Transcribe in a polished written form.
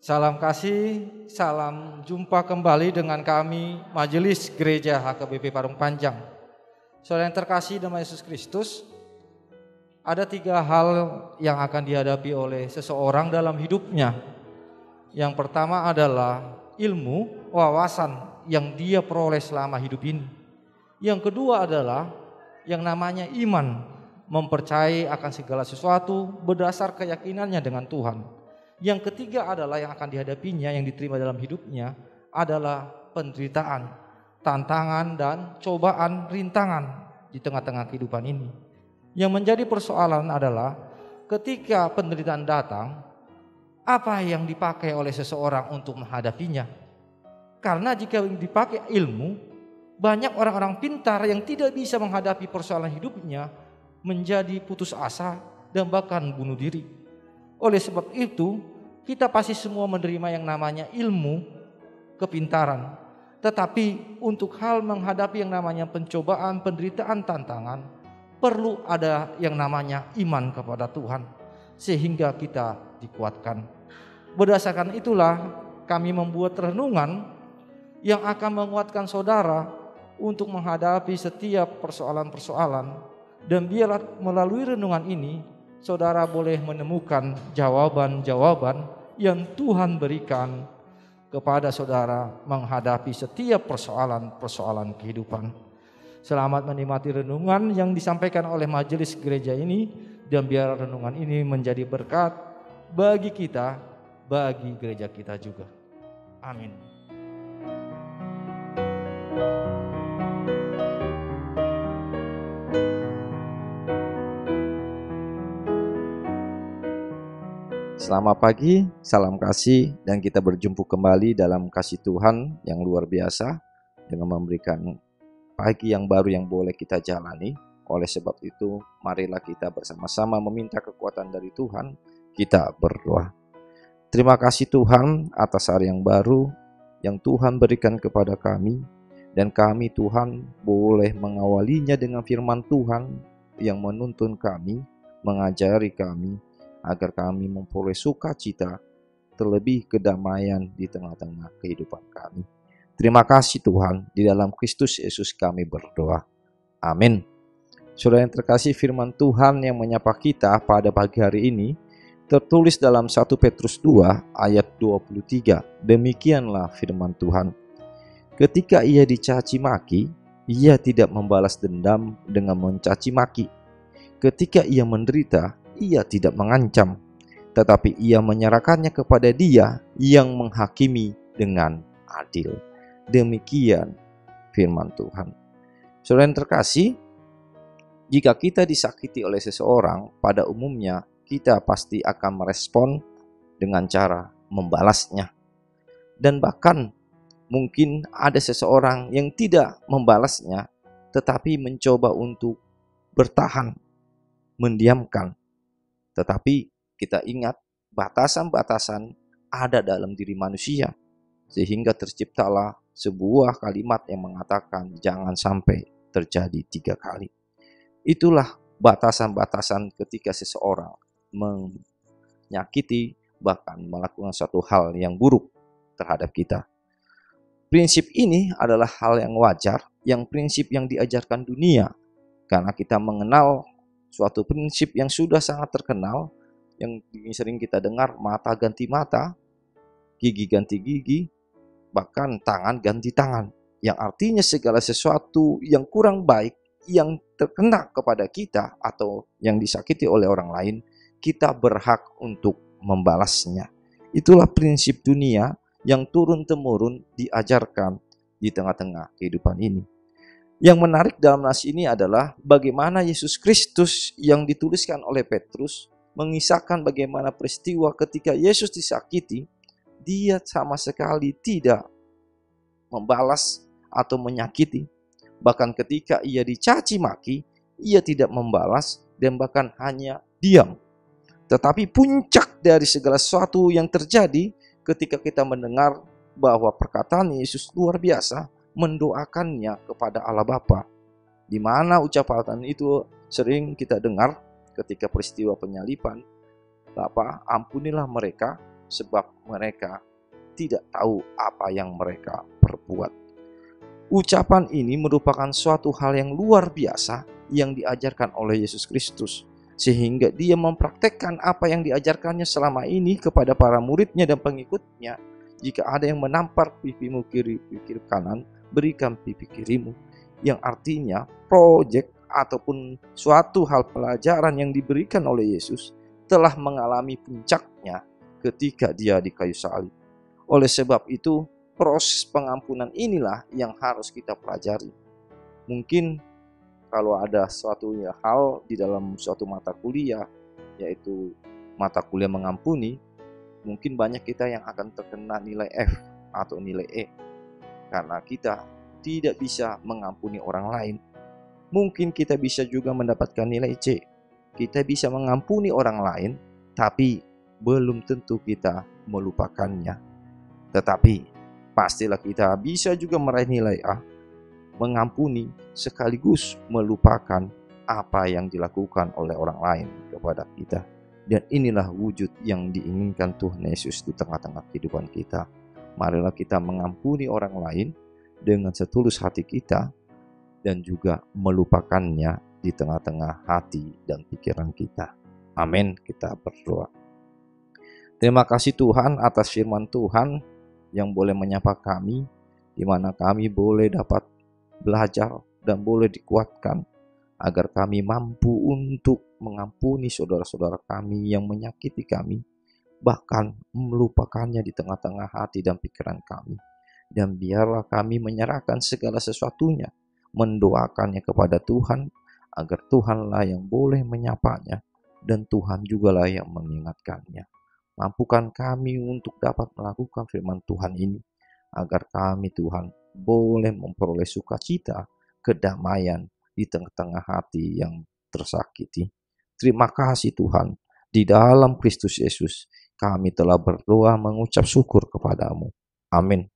Salam kasih, salam jumpa kembali dengan kami Majelis Gereja HKBP Parung Panjang. Saudara yang terkasih dalam Yesus Kristus, ada 3 hal yang akan dihadapi oleh seseorang dalam hidupnya. Yang pertama adalah ilmu, wawasan yang dia peroleh selama hidup ini. Yang kedua adalah yang namanya iman, mempercayai akan segala sesuatu berdasar keyakinannya dengan Tuhan. Yang ketiga adalah yang akan dihadapinya, yang diterima dalam hidupnya adalah penderitaan, tantangan dan cobaan, rintangan di tengah-tengah kehidupan ini. Yang menjadi persoalan adalah ketika penderitaan datang, apa yang dipakai oleh seseorang untuk menghadapinya? Karena jika dipakai ilmu, banyak orang-orang pintar yang tidak bisa menghadapi persoalan hidupnya menjadi putus asa dan bahkan bunuh diri. Oleh sebab itu, kita pasti semua menerima yang namanya ilmu, kepintaran. Tetapi untuk hal menghadapi yang namanya pencobaan, penderitaan, tantangan, perlu ada yang namanya iman kepada Tuhan, sehingga kita dikuatkan. Berdasarkan itulah kami membuat renungan yang akan menguatkan saudara untuk menghadapi setiap persoalan-persoalan. Dan biarlah melalui renungan ini saudara boleh menemukan jawaban-jawaban yang Tuhan berikan kepada saudara menghadapi setiap persoalan-persoalan kehidupan. Selamat menikmati renungan yang disampaikan oleh majelis gereja ini, dan biar renungan ini menjadi berkat bagi kita, bagi gereja kita juga. Amin. Selamat pagi, salam kasih, dan kita berjumpa kembali dalam kasih Tuhan yang luar biasa dengan memberikan pagi yang baru yang boleh kita jalani. Oleh sebab itu, marilah kita bersama-sama meminta kekuatan dari Tuhan. Kita berdoa. Terima kasih Tuhan atas hari yang baru yang Tuhan berikan kepada kami, dan kami Tuhan boleh mengawalinya dengan firman Tuhan yang menuntun kami, mengajari kami, agar kami memperoleh sukacita, terlebih kedamaian di tengah-tengah kehidupan kami. Terima kasih Tuhan, di dalam Kristus Yesus kami berdoa. Amin. Saudara yang terkasih, firman Tuhan yang menyapa kita pada pagi hari ini tertulis dalam 1 Petrus 2 ayat 23. Demikianlah firman Tuhan. Ketika ia dicaci maki, ia tidak membalas dendam dengan mencaci maki. Ketika ia menderita, ia tidak mengancam, tetapi ia menyerahkannya kepada Dia yang menghakimi dengan adil. Demikian firman Tuhan. Saudara yang terkasih, jika kita disakiti oleh seseorang, pada umumnya kita pasti akan merespon dengan cara membalasnya. Dan bahkan mungkin ada seseorang yang tidak membalasnya, tetapi mencoba untuk bertahan, mendiamkan. Tetapi kita ingat batasan-batasan ada dalam diri manusia, sehingga terciptalah sebuah kalimat yang mengatakan jangan sampai terjadi 3 kali. Itulah batasan-batasan ketika seseorang menyakiti, bahkan melakukan suatu hal yang buruk terhadap kita. Prinsip ini adalah hal yang wajar, yang prinsip yang diajarkan dunia, karena kita mengenal suatu prinsip yang sudah sangat terkenal, yang sering kita dengar, mata ganti mata, gigi ganti gigi, bahkan tangan ganti tangan. Yang artinya segala sesuatu yang kurang baik, yang terkena kepada kita atau yang disakiti oleh orang lain, kita berhak untuk membalasnya. Itulah prinsip dunia yang turun-temurun diajarkan di tengah-tengah kehidupan ini. Yang menarik dalam nas ini adalah bagaimana Yesus Kristus yang dituliskan oleh Petrus mengisahkan bagaimana peristiwa ketika Yesus disakiti, Dia sama sekali tidak membalas atau menyakiti. Bahkan ketika ia dicaci maki, ia tidak membalas dan bahkan hanya diam. Tetapi puncak dari segala sesuatu yang terjadi ketika kita mendengar bahwa perkataan Yesus luar biasa, mendoakannya kepada Allah Bapa, di mana ucapan itu sering kita dengar ketika peristiwa penyaliban. Bapa, ampunilah mereka sebab mereka tidak tahu apa yang mereka perbuat. Ucapan ini merupakan suatu hal yang luar biasa yang diajarkan oleh Yesus Kristus, sehingga dia mempraktekkan apa yang diajarkannya selama ini kepada para muridnya dan pengikutnya. Jika ada yang menampar pipimu kiri kanan, berikan pipi kirimu. Yang artinya proyek ataupun suatu hal pelajaran yang diberikan oleh Yesus telah mengalami puncaknya ketika dia di kayu salib. Oleh sebab itu, proses pengampunan inilah yang harus kita pelajari. Mungkin kalau ada suatu hal di dalam suatu mata kuliah, yaitu mata kuliah mengampuni, mungkin banyak kita yang akan terkena nilai F atau nilai E, karena kita tidak bisa mengampuni orang lain. Mungkin kita bisa juga mendapatkan nilai C. Kita bisa mengampuni orang lain, tapi belum tentu kita melupakannya. Tetapi pastilah kita bisa juga meraih nilai A, mengampuni sekaligus melupakan apa yang dilakukan oleh orang lain kepada kita. Dan inilah wujud yang diinginkan Tuhan Yesus di tengah-tengah kehidupan kita. Marilah kita mengampuni orang lain dengan setulus hati kita dan juga melupakannya di tengah-tengah hati dan pikiran kita. Amin. Kita berdoa. Terima kasih Tuhan atas firman Tuhan yang boleh menyapa kami, di mana kami boleh dapat belajar dan boleh dikuatkan agar kami mampu untuk mengampuni saudara-saudara kami yang menyakiti kami, bahkan melupakannya di tengah-tengah hati dan pikiran kami. Dan biarlah kami menyerahkan segala sesuatunya, mendoakannya kepada Tuhan, agar Tuhanlah yang boleh menyapanya, dan Tuhan jugalah yang mengingatkannya. Mampukan kami untuk dapat melakukan firman Tuhan ini, agar kami Tuhan boleh memperoleh sukacita, kedamaian di tengah-tengah hati yang tersakiti. Terima kasih Tuhan, di dalam Kristus Yesus kami telah berdoa mengucap syukur kepadamu. Amin.